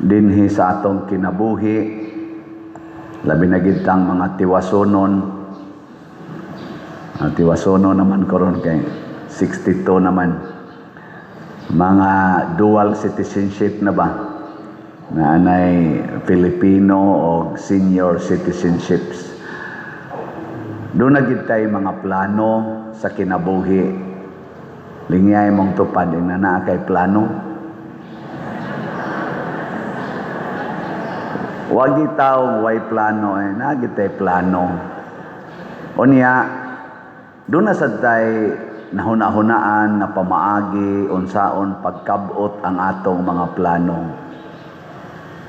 dinhi sa atong kinabuhi, labi na gid tang mga tiwasonon. Ang tiwasonon naman karon kay 62 naman. Mga dual citizenship na ba? Na anay Filipino o senior citizenships. Doon na gid tay mga plano sa kinabuhi. Lingay mong tupad na naa kay plano. Wag itaw way plano nagit tay plano. Unya doon na sad tay nahuna-hunaan na pamaagi unsaon pagkabot ang atong mga plano.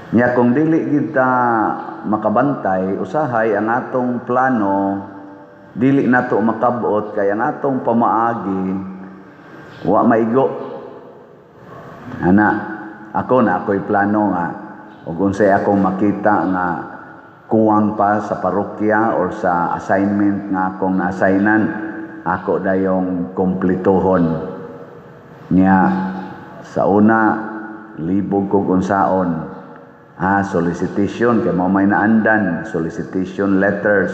Nya kung dili gid ta makabantay, usahay ang atong plano dili nato makabot kay ang atong pamaagi wa maigo. Ako'y plano nga ug unsay akong makita nga kuwang pa sa parokya or sa assignment nga akong na-assignan, ako dayong kumplituhon. Nya sa una libog kog unsaon solicitation kay mao may naandan, solicitation letters.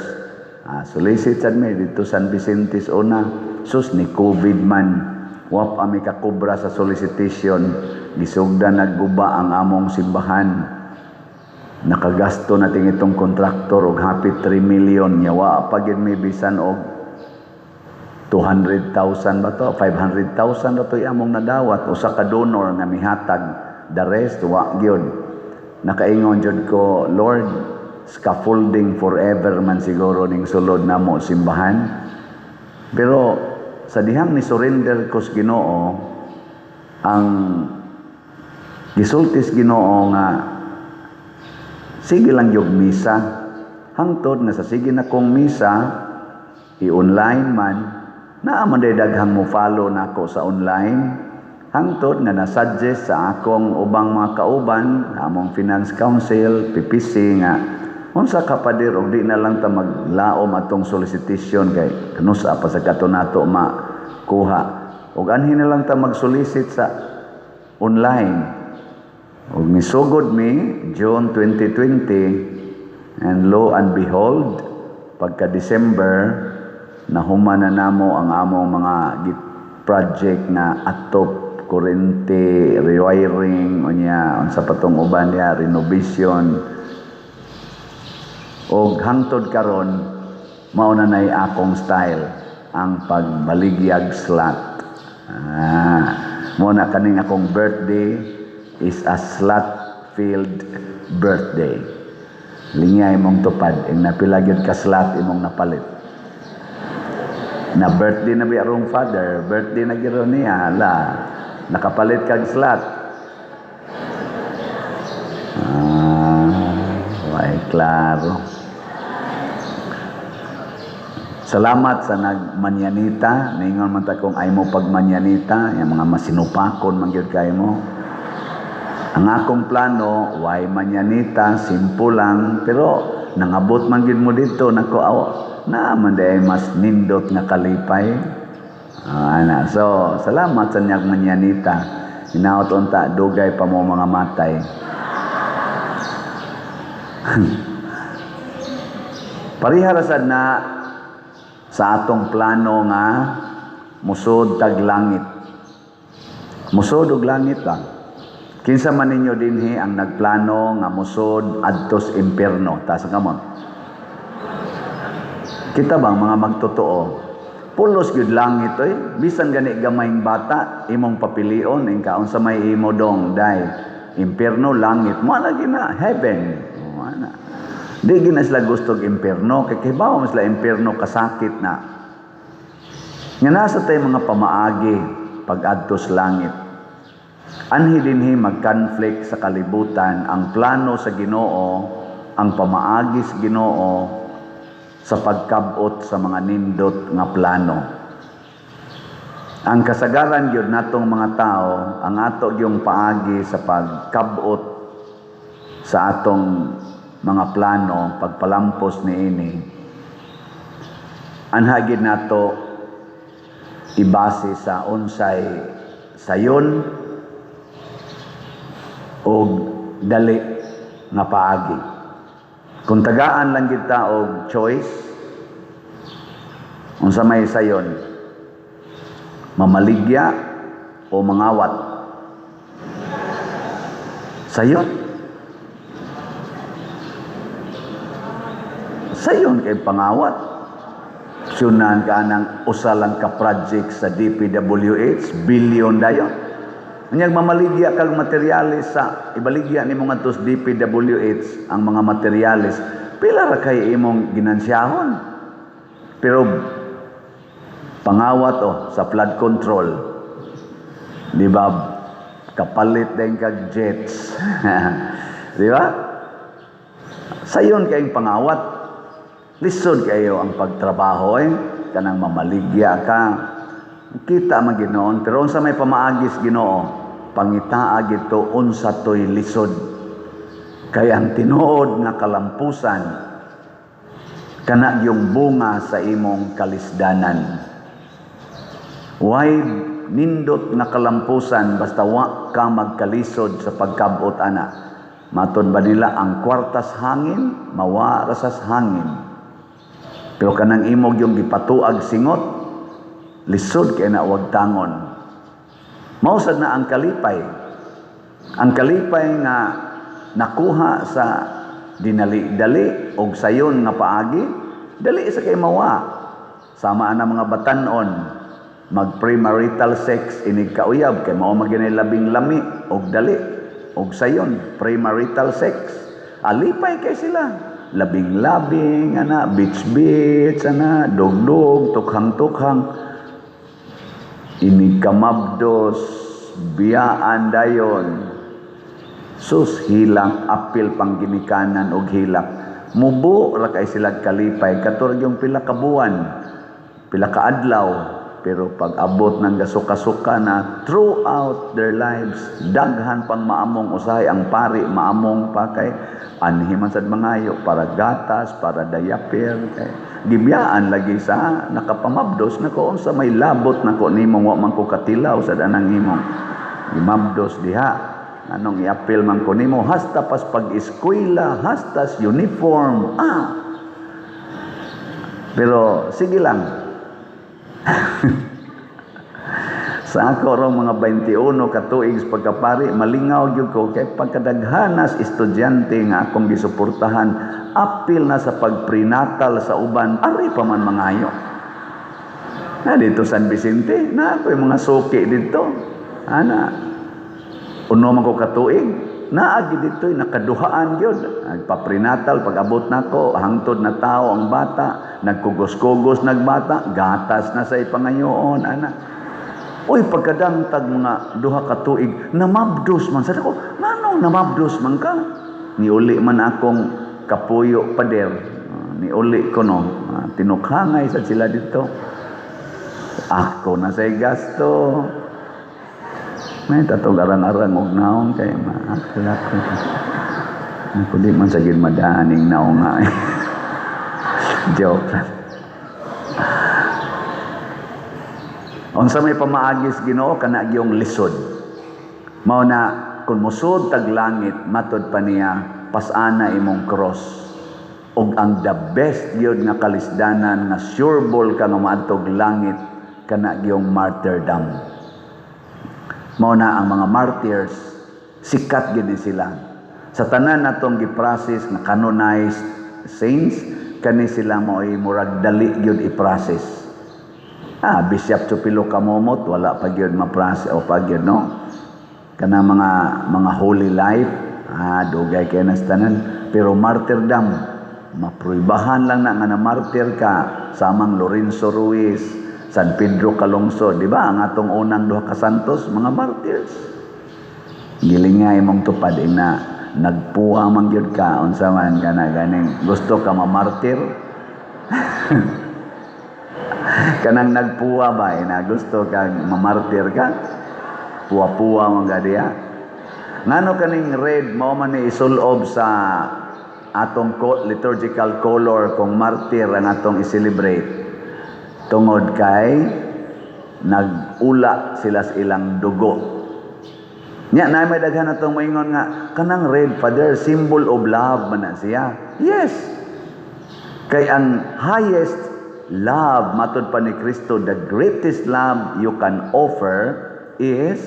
Solicit sad mi dito San Vicente una. Sus ni COVID man, wa pa mi kakubra sa solicitation. Gisugdan nagguba ang among simbahan. Nakagasto natin itong kontraktor og hapit 3 million. Nya wa pa gid mi bisan og 200,000 ba to? 500,000 ba to among nadawat. Usa ka donor nga mihatag. The rest wa gyud. Nakaingon jud ko, Lord, scaffolding forever man siguro ning sulod namo simbahan. Pero sa dihang ni surrender ko sa Ginoo, ang gisultis Ginoo nga sige lang yung misa. Hangtod na sa sige na kong misa, i-online man, naaman day daghang mo follow na ako sa online. Hangtod na nasuggest sa akong ubang mga kauban, among finance council, PPC nga, unsa ka padir og di na lang ta maglaom atong solicitation kay kanusa pa sa kato nato makuha. Og anhin na lang ta mag-solicit sa online. Og misugod mi June 2020 and lo and behold pagka December nahuman na namo ang among mga project na atop, kurente, rewiring, unsa patong uban niya, renovation. Og hangtod karon mao na nay akong style ang pagbaligyag slot. Mo na kaning akong birthday is a slot-filled birthday. Lingay mong tupad, ang napila gyud ka slot imong napalit. Na birthday na biyarong father, birthday na gyud niya, nakapalit kag slot. Ay klaro. Salamat sa nagmanyanita, ningon man ta kung ay mo pagmanyanita, yung mga masinupakon man gyud kay mo. Ang akong plano, why manyanita, simple lang, pero nangabot man gid mo dito, naaman day mas nindot nga kalipay. So, salamat sa niyang manyanita. Hinaot unta, dugay pa mo mga matay. Pariharasad na sa atong plano nga musod tag langit. Musod og langit lang. Kinsa man ninyo dinhi ang nagplano nga musod adtos impierno, ta sa kamon. Kita bang mga magtotoo? Pulos gyud langit bisan gani gamayng bata imong papilion ing kaon sa may imo dong day. Impierno langit, mo na gina heaven. Ana. Di gina sila gusto og impierno kay kibaw sila impierno kasakit na. Nga nasa tay mga pamaagi pag adtos langit. Anhi dinhi mag-conflict sa kalibutan ang plano sa Ginoo, ang pamaagi sa Ginoo sa pagkabot sa mga nindot nga plano. Ang kasagaran gyud natong mga tao, ang ato yung paagi sa pagkabot sa atong mga plano, pagpalampos niini. Anhagid nato ibase sa unsay sayon o dali nga paagi. Kung tagaan lang kita og choice, unsa may sayon? Mamaligya o mangawat? Sayon. Sayon kay pangawat. Sunan ka ng usalang ka project sa DPWH, billion dayon. Unyag mamaligya kag materyales sa ibaligya nimo ngadto sa DPWH ang mga materyales, pila ra kay imong ginansyahon. Pero pangawat sa flood control, di ba, kapalit din kag jets. Di ba? Sayon kayong pangawat. Lisod kayo ang pagtrabaho kanang mamaligya ka. Kita man Ginoon, pero unsa may pamaagis Ginoo, pangitaa gito unsa toy lisod. Kaya ang tinuod nga kalampusan kana yung bunga sa imong kalisdanan. Why nindot nga kalampusan basta wa ka magkalisod sa pagkabot ana. Matud ba nila ang kwartas hangin, mawarasas hangin. Pero kanang imog yung gipatuag singot, lisod kay na wag tangon. Mausad na ang kalipay. Ang kalipay nga nakuha sa dinali-dali og sayon nga paagi, dali sa kay mawa. Sama ana mga batanon, mag premarital sex inig kauyab kay mao maginay labing lami og dali og sayon, premarital sex. Alipay kay sila. Labing-labing, beach-beach, dog-dog, tukhang-tukhang, inikamabdos, biyaan dayon, sus, hilang, apil pang ginikanan og hilak. Mubo, rakay sila kalipay, katurag yung pila kabuan, pila kaadlaw, pero pag abot ng gasuka-suka na throughout their lives, daghan pang maamong usahay, ang pari maamong pa kay anhiman sad mangayo para gatas, para diaper, kay gibiyaan lagi sa nakapamabdos nako unsa may labot nako nimo wa man ko katilaw sa danang imong gimabdos diha. Anong i-appeal man ko nimo hasta pas pag-eskwela, hastas uniform. Pero sige lang. Sa ako rong mga 21 ka tuig sa pagkapari, malingaw gyud ko kay pagkadaghanas estudyante nga akong gisuportahan, apil na sa pagprenatal sa uban, ari pa man mangayo. Na dito San Vicente, na ako yung mga suki dito. Uno man ko katuig, naagi dito nakaduhaan gyud. Nagpa-prenatal pag-abot nako, hangtod na tao ang bata, nagkugos-kugos nagbata, gatas na sa ipangayoon Uy, pagkadangtag mga duha ka tuig, namabdos man. Sabi ko, nanong namabdos man ka? Niuli man akong kapuyo pader. Niuli ko tinukhangay sa sila dito. Ako na sa'y gasto. May tatong arang-arang og naong kay maakala ko. Ako di man sagid madaning naong nga. Joke lang. Unsa may pamaagis Ginoo kana gyung lisod. Mao na kun musud tag langit matud pa niya pasana imong cross. Og ang the best gyud nga kalisdanan nga sureball ka nga maadtog langit kana gyung martyrdom. Mao na ang mga martyrs sikat gyud sila. Sa tanan natong gi-process nga canonized saints kani sila mo'y murag dali gyud i-process. Bishop Chupilo Kamomot, wala pa yun ma-process o pag yun, no? Kana mga holy life, dugay kayo na tanan. Pero martyrdom, mapruibahan lang na nga na martyr ka, samang Lorenzo Ruiz, San Pedro Calungsod, di ba? Ang atong unang duha ka santos, mga martyrs. Gilingay mong tupad na nagpuha man gyud ka, unsa man ka na ganing gusto ka ma-martyr. Kanang nagpuwa ba na gusto kang mamartir ka? Puwa-puwa man gadiya. Ngano kaning red mao man ni isulob sa atong liturgical color kung martir ang atong i-celebrate. Tungod kay nag-ula sila sa ilang dugo. Nya na may daghan atong moingon nga kanang red, Father, symbol of love man na siya. Yes. Kay ang highest love matud pa ni Kristo, the greatest love you can offer is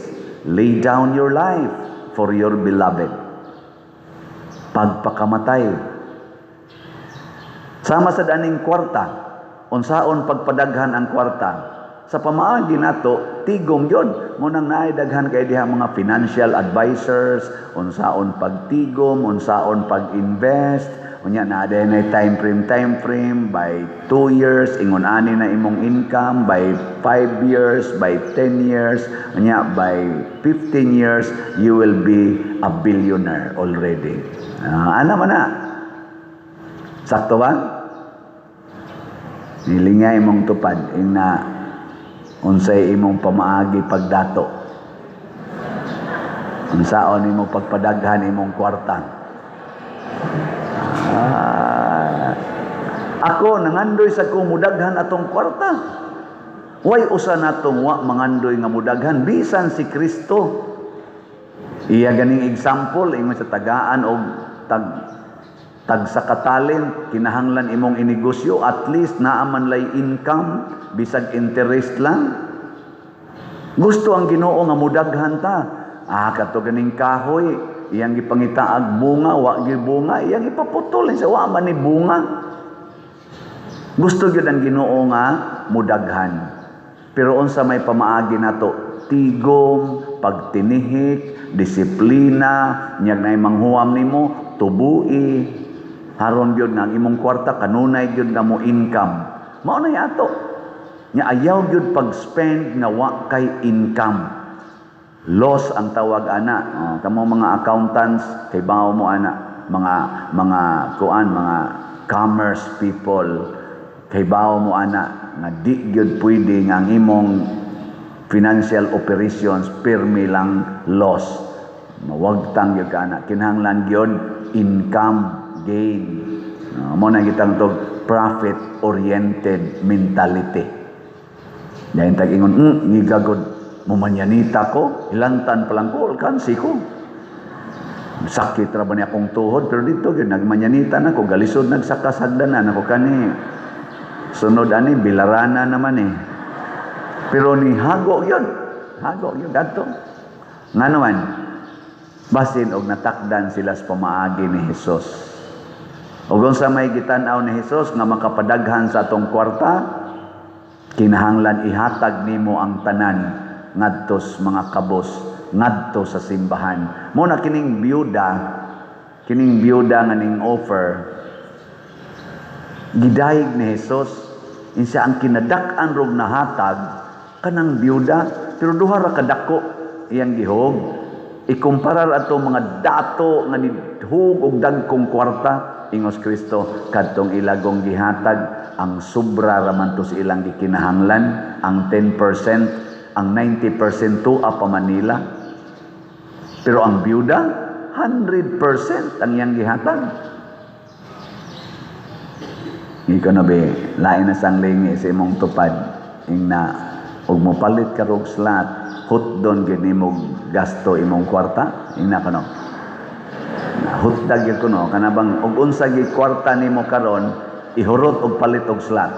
lay down your life for your beloved. Pagpakamatay. Sama sa daning kwarta, unsaon pagpadaghan ang kwarta. Sa pamaagi nato, tigom yun. Munang naidaghan kay diha mga financial advisors, unsaon pagtigom, unsaon pag-invest, unya na na time frame by 2 years, ingon ani na imong income, by 5 years, by 10 years, unya by 15 years, you will be a billionaire already. Ano man na? Sakto ba? Nilingay imong tupad, na unsay imong pamaagi pagdato, unsaon imong pagpadaghan imong kwarta. Ako nangandoy sa kumudaghan atong kwarta. Way usa natong wa mangandoy nga mudaghan bisan si Kristo. Iya ganing example ingon sa tagaan og tag sa katalent, kinahanglan imong inegosyo, at least naaman lay income, bisag interest lang. Gusto ang Ginoo nga mudaghan ta. Kato ganing kahoy, iyang gipangitaag bunga, wa gyud bunga, iyang ipaputol sa wa man ni bunga. Gusto gyud ang Ginoo nga mudaghan. Pero unsa may pamaagi nato, tigom, pagtinihik, disiplina, nyag nay manghuam nimo, tubui. Haron gyud nga ang imong kwarta kanunay gyud nga mo income. Mao na yato. Nya ayaw gyud pag-spend nga wa kay income. Loss ang tawag ana. Kamo mga accountants kay bawo mo ana, mga commerce people kay bawo mo ana nga di gyud pwede nga ang imong financial operations pirmi lang loss. Mawagtang gyud ka ana. Kinahanglan gyud income gain. Mo na kitang to profit-oriented mentality. Dahil tag-ingon, gigagod, mumanyanita ko, ilantan palang ko, alkansi ko. Sakit ra ba niya akong tuhod, pero dito, nagmanyanita na ko, galisod nagsakasagdanan ako kani. Sunod ani, bilarana naman eh. Pero ni hago yun, dato. Nga naman, basin og natakdan sila sa pamaagi ni Jesus. Ug unsa may gitan-aw ni Jesus nga makapadaghan sa atong kwarta, kinahanglan ihatag nimo ang tanan ngadto sa mga kabos, ngadto sa simbahan. Mo na kining biyuda nga ning offer, gidayeg ni Jesus, insa ang kinadak-an rog nahatag kanang biyuda, pero duha ra kadako iyang gihog. Ikumparar ato mga dato nga nidhug og dagkong kwarta, ingos Kristo kadtong ilagong gihatag, ang sobra raman to sa ilang gikinahanglan, ang 10%, ang 90% tuwa pa Manila. Pero ang biyuda 100% ang iyang gihatag. Ikaw na be, lain na sang lingi sa imong tupad, ingna og mopalit ka rog slot, hutdon gid nimo gasto imong kwarta, ingna kano. Hutdag gyud kuno kanabang og unsa gyud kwarta nimo karon, ihurot og palit og slot.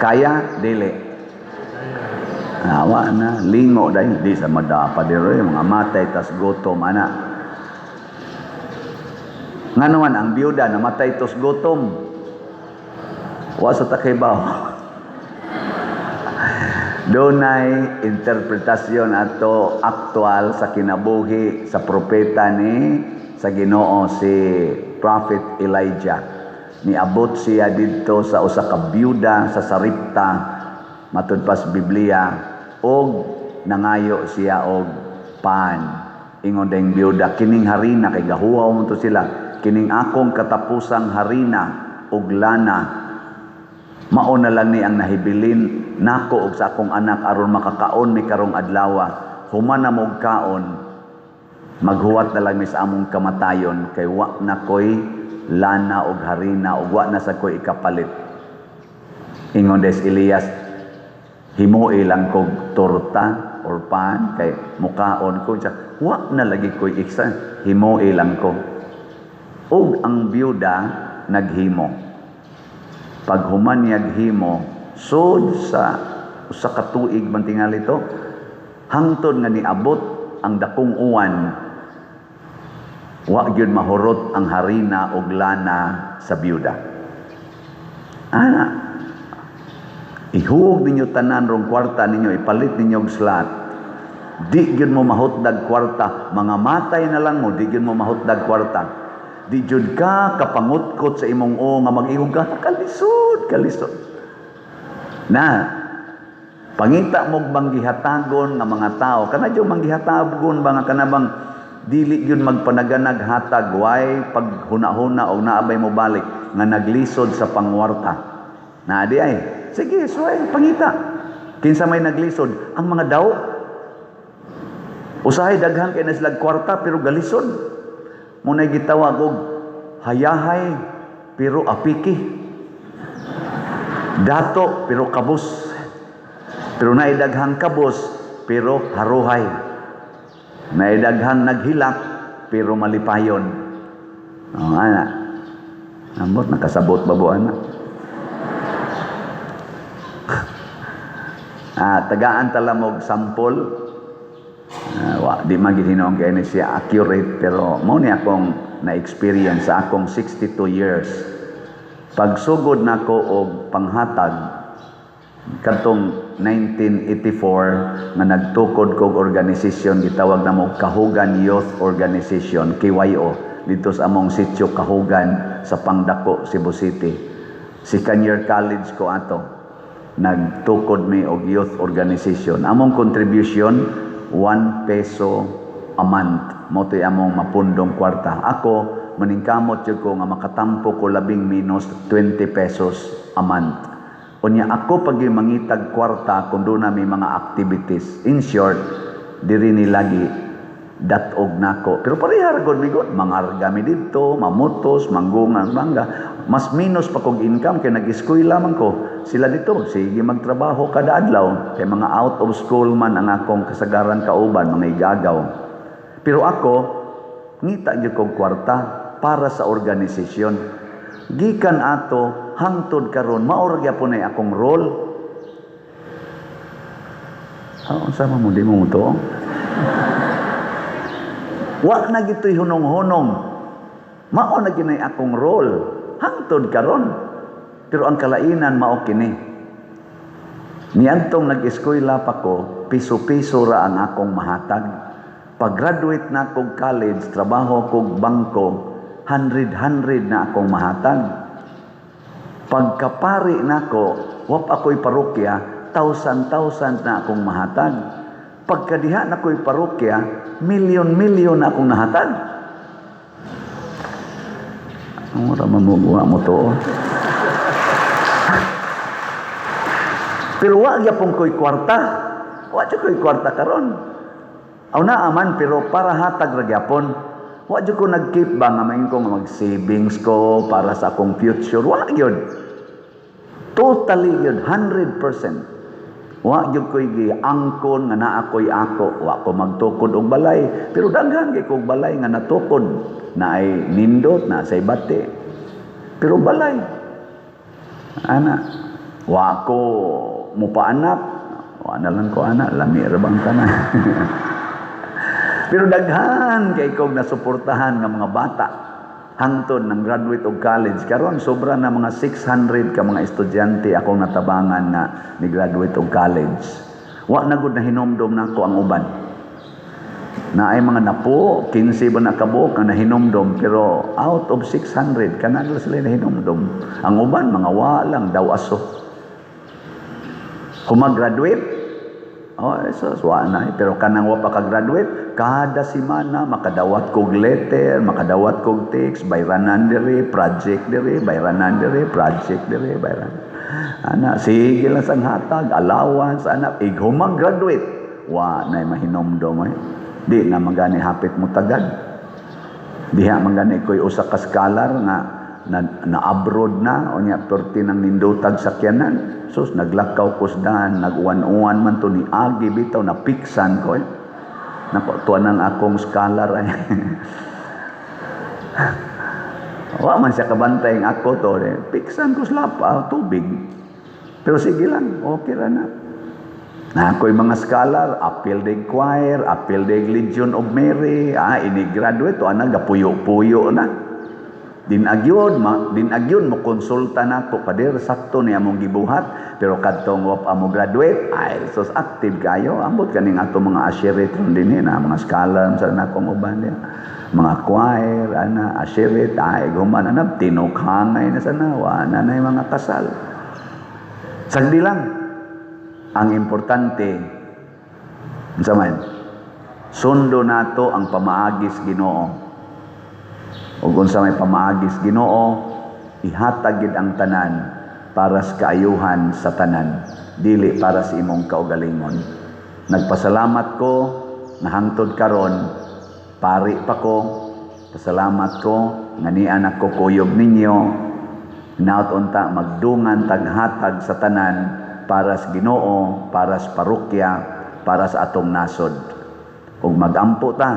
Kaya dili. Awa na lingo dai di sa madapa diri mga matay tas gutom ana. Nganuman ang biyuda namatay tos gutom. Wa sa takaybaw. Dunay interpretasyon ato aktual sa kinabuhi sa propeta ni sa Ginoo si Prophet Elijah. Niabot siya didto sa usa ka biyuda sa Saripta matud pas Biblia, og nangayo siya og pan. Ingon deng biyuda, kining harina kay gahuaw mo to sila, kining akong katapusang harina og lana, mao na lang ni ang nahibilin nako og sa akong anak aron makakaon mi karong adlaw. Human na mo kaon, maghuwat na lang mi sa among kamatayon, kay wa na koy lana og harina ug wa na sa koy ikapalit. Ingon des Elias, himuoy lang kog torta or pan kay mukaon ko siya. wa na lagi ko'y iksa, himo ilang ko. Og ang byuda naghimo. Pag humanyag himo, sud sa usa ka tuig man tingali to, hangtod nga niabot ang dakong uwan, wa gyud mahurot ang harina og lana sa byuda. Ihuog ninyo tanan rong kwarta ninyo, ipalit ninyo og slot. Di gyud mo mahutdag kwarta, mga matay na lang mo, di gyud mo mahutdag kwarta. Di jud ka kapangutkot sa imong nga mag-iog ka, kalisod. Na, pangita mo manggihatagon nga mga tao, kana jud manggihatagon ba nga kanabang dili yun magpanaganag hatag, way pag huna-huna o naabay mo balik, nga naglisod sa pangwarta. Na di ay, sige, suway, pangita. Kinsa may naglisod, ang mga daw, usahay daghan kay na sila kwarta, pero galisod. Muna'y gitawag og hayahay, pero apiki. Dato, pero kabus. Pero naidaghang kabus, pero haruhay. Naidaghang naghilak, pero malipayon. Anak. Ambot, nakasabot ba po, anak? Tagaan talamog sampol. Di maghihinong kaya ni siya accurate, pero mo ni akong na-experience sa akong 62 years. Pagsugod na ko og panghatag, katong 1984 nga nagtukod kog organisasyon gitawag na mo Kahugan Youth Organization, KYO, dito sa among sitio Kahugan sa Pangdako, Cebu City. Second year college ko ato, nagtukod mi og youth organization. Among contribution 1 peso a month, mo to'y among mapundong kwarta. Ako maningkamot jud ko nga makatampo ko labing minus 20 pesos a month. Unya ako pag mangitag kwarta kung doon na may mga activities. In short, diri ni lagi datog nako. Pero parehar gud migot, mangargami dito, mamutos, manggungan, mangga. Mas minus pa kog income kay nag-eskwela man ko. Sila dito, sige magtrabaho kada adlaw. Kay mga out of school man ang akong kasagaran kauban, mga igagaw. Pero ako, ngita gyud kog kwarta para sa organisasyon. Gikan ato hangtod karon maor gyapon ay akong role. Unsa man mo di mo to? Wa na gitoy hunong-hunong. Mao na ginay akong role hangtod karon. Pero ang kalainan mao kini. Niadtong nag-eskwela pa ko, piso-piso ra ang akong mahatag. Pag-graduate na kog college, trabaho kog bangko, 100 na akong mahatag. Pagkapari nako, wap ako'y parokya, 1,000 na akong mahatag. Pagkadiha na ko'y parokya, milyon na akong nahatag. Ang mura mamuguha mo to. Pero wag yapong ko'y kwarta. Wag ko'y kwarta karon. Aw na aman, pero para hatag ra gyapon. Wag ko nag-keep ba nga main ko mag-savings ko para sa akong future. Wag yun. Totally yun, 100%. Wa gyud ko'y giangkon nga naa ko'y ako, wa ko magtukod og balay, pero daghan kay kog balay nga natukod, na ay nindot na say bate. Pero balay. Ana, wa ko mupaanak, wa na lang ko anak, lami ra bang tanan. Pero daghan kay kog nasuportahan nga mga bata hangtod nang graduate og college. Karon sobra na mga 600 ka mga estudyante akong natabangan na ni graduate og college. Wa na gud na hinomdom nako ang uban. Na ay mga napo 15 ba na kabuk nga nahinomdom, pero out of 600 kanang sila nahinomdom. Ang uban mga wa lang daw aso. Kung mag-graduate, wa na. Pero kanang wa pa ka-graduate, kada semana makadawat kog letter, makadawat kog text, bayranan diri, project diri, bayranan diri, project diri, bayran. Ana, sige lang sang hatag, allowance, ana, humang graduate, wa na mahinomdom ay. Di na magani hapit mo tagad. Diha magani koy usa ka scholar nga na abroad na o niya perti ng nindutag sakyanan. Sus naglakaw kusdan, nag-uwan-uwan man to ni agi bitaw na piksan ko. Nako, tuwan ang akong scholar ay. Wa man siya kabantay ang ako to. Piksan ko slapa, tubig. Pero sige lang, okay ra na. Na ako'y mga scholar, appeal day choir, appeal day Legion of Mary, ini-graduate, to ana gapuyo-puyo na. Dinagyon mo konsulta na ko pader sakto niya mong gibuhat, pero kadtong wa mo graduate, ay sus active kayo, ambot kaning ato mga asherit din na mga scholar sa nakong uban niya. Mga choir, asherit, ay guman anab tinukhangay na sana, wala na yung mga kasal. Sagdi lang. Ang importante, saman, sundo nato ang pamaagis Ginoo. O kung sa may pamaagis Ginoo, ihatagid ang tanan para sa kaayuhan sa tanan, dili para sa imong kaugalingon. Nagpasalamat ko, nahangtod karon, pari pa ko, pasalamat ko, nganian ako kuyog ninyo, naot unta magdungan taghatag sa tanan, para sa Ginoo, para sa parokya, para sa atong nasod. Ug magampo ta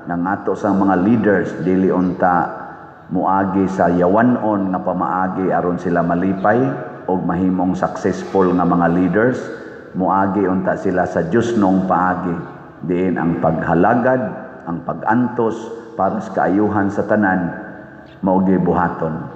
ng ato sa mga leaders, dili unta muagi sa yawanon nga pamaagi aron sila malipay ug mahimong successful nga mga leaders, muagi unta sila sa Dios nung paagi, diin ang paghalagad, ang pagantos para sa kaayuhan sa tanan mao buhaton.